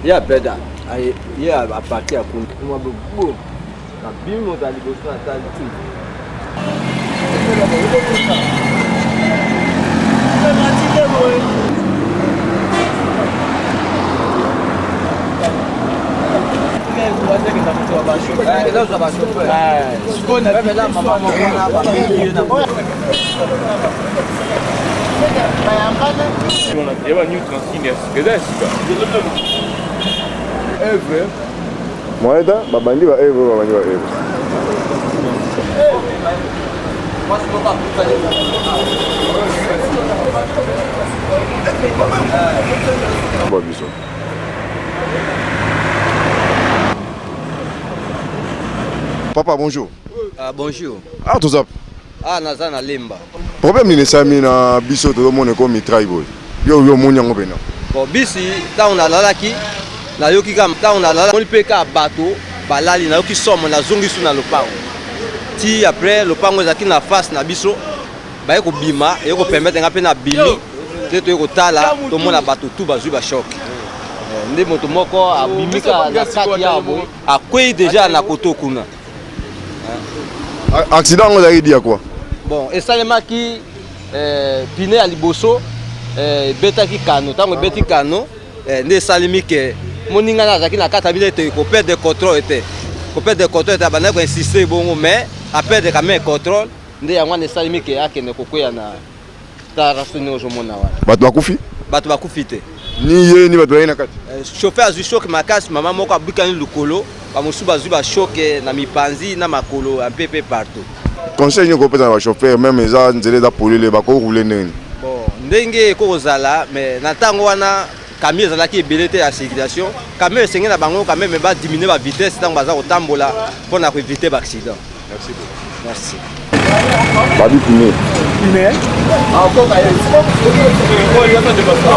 Il y a peda. Il y a à partir à Koun. Moi, beaucoup. La bim, on a libéré à ta vie. Moeda, babandi ba Eve, babandi ba Eve. Papa, bonjour. Ah, bonjour. Ah, tout ça. Ah, Nazana Lemba. Problème ni sami na biso to monde ko mitraille boy. Yo munyango bena. Bon, bisi, ta on a lalaki. Na yoki kam, ta on a lalaki. On peut ka bateau, balali na yoki somme na zongi su na lopango. Ti après lopango ezaki na face na biso. Ba yeko bima, yeko permettre nga pe na bimi. Te to yeko tala, to mona bateau tout bazui ba choc. Nde moto moko abimika na kati ya boy. Akwei déjà na koto kuna. Accident on a dit à quoi? Bon, et ça les qui piné à liboso beta qui cano, tant que beti cano, ne salimi que moninga na zaki na kata bile te ko perdre contrôle était. Ko perdre contrôle était bana ko insister bon mais à perdre quand même contrôle, nde ya mwana salimi que akene ko koya na ta rasoni ozomona wa. Bato bakufi? Bato bakufi te. Ni ye ni bato na kati. Chauffeur azu choc makasi maman moko abukani lukolo, ba musuba zuba choc na mipanzi na makolo un peu partout. Conseil ni ko pesa ba chauffeur même eza nzele da polele ba ko rouler neni. Bon, ndenge ko ozala mais na tango wana camion ezalaki ebele te ya circulation, camion esengeli na bango quand même ba diminuer ba vitesse tango baza kotambola mpona ko éviter ba accident. Merci beaucoup. Merci. Babi Piné. Piné. Ah, encore là. Oh, il y a pas de passage.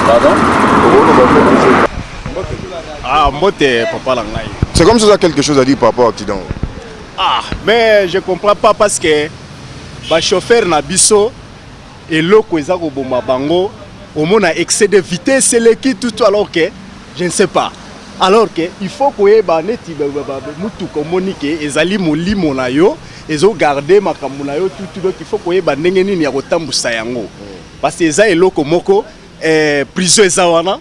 Pardon? Ah, moi, t'es papa là. C'est comme si tu as quelque chose à dire par rapport à l'accident. Ah, mais je comprends pas parce que le chauffeur na biso et l'autre qui est au bango, au moins a excès de vitesse, c'est l'équipe tout alors que je ne sais pas. Alors que il faut que les baneti mutu communique ezali molimo na yo ezo garder makambo na yo tout donc il faut que les banenge nini ya kotambusa yango parce que eza eloko moko prison ezawana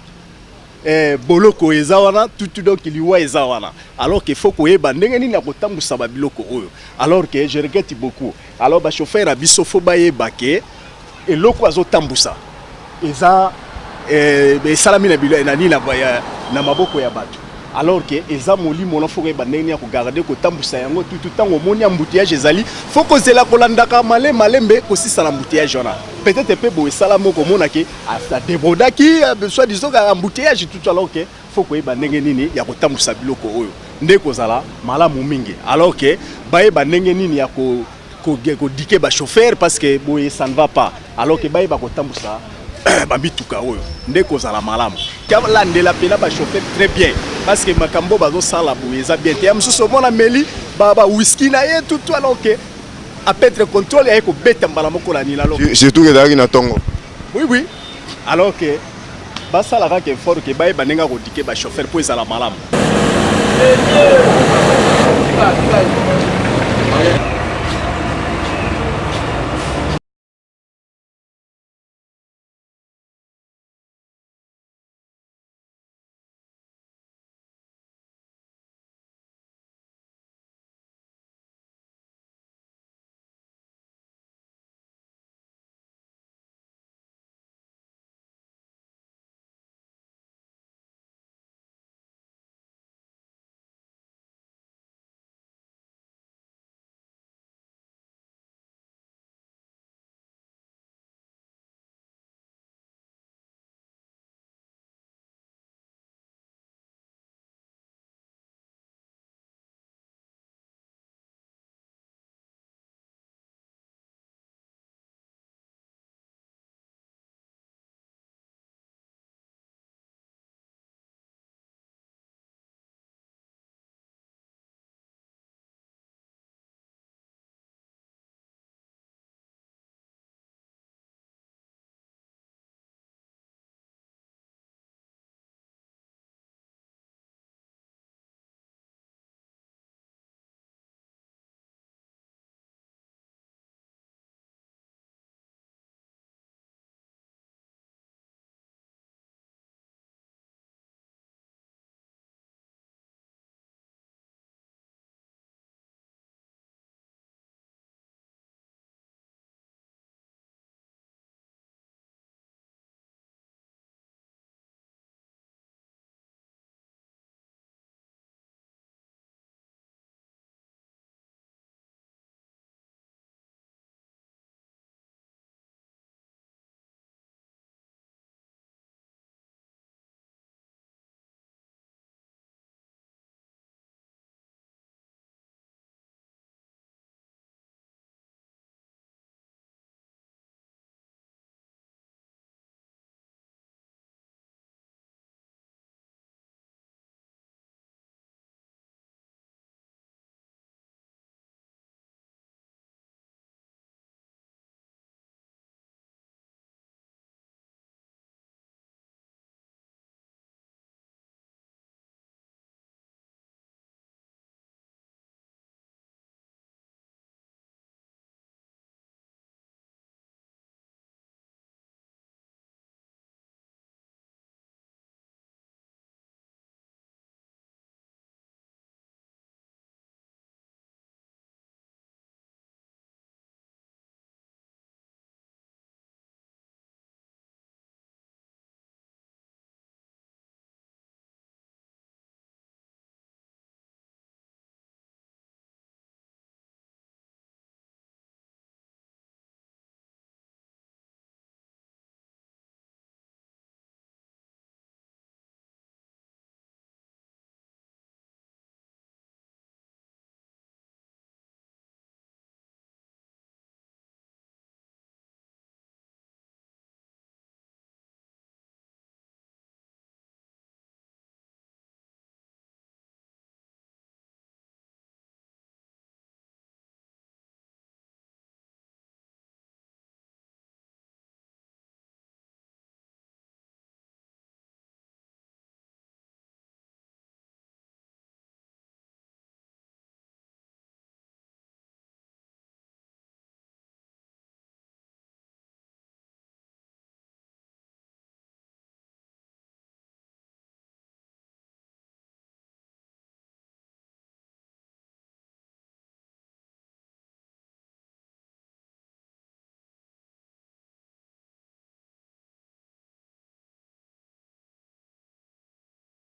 boloko ezawana tout donc liwa ezawana alors qu'il faut que bandenge nini ya kotambusa ba biloko oyo alors que je regrette beaucoup alors ba chauffeur abiso faut bayeba ke eloko azotambusa eza salami na bilo na nini na maboko ya bato alors que eza molimo na faut que bandenge ya ko garder ko tambusa yango tout temps au moni embouteillage ezali faut que zela kolandaka malembe ko si sala embouteillage wana peut-être peu bo sala moko mona ke ça débordaki soit disons embouteillage tout alors que faut que bandenge nini ya ko tambusa biloko oyo ndeko zala malamu mingi alors que bandenge nini ya ko dike ba chauffeur parce que boye ça ne va pas alors que ba ko tambusa bambituka oyo ndeko zala malamu kala ndela pela ba chauffeur très bien parce que makambo bazo sala boye za bien te amsuso mona meli baba whisky na ye tout alors que à perdre contrôle ya ko beta mbala moko la nila lo surtout que dari na tongo. Oui alors que ba sala ka ke fort que ba banenga ko dike ba chauffeur pour ezala malamu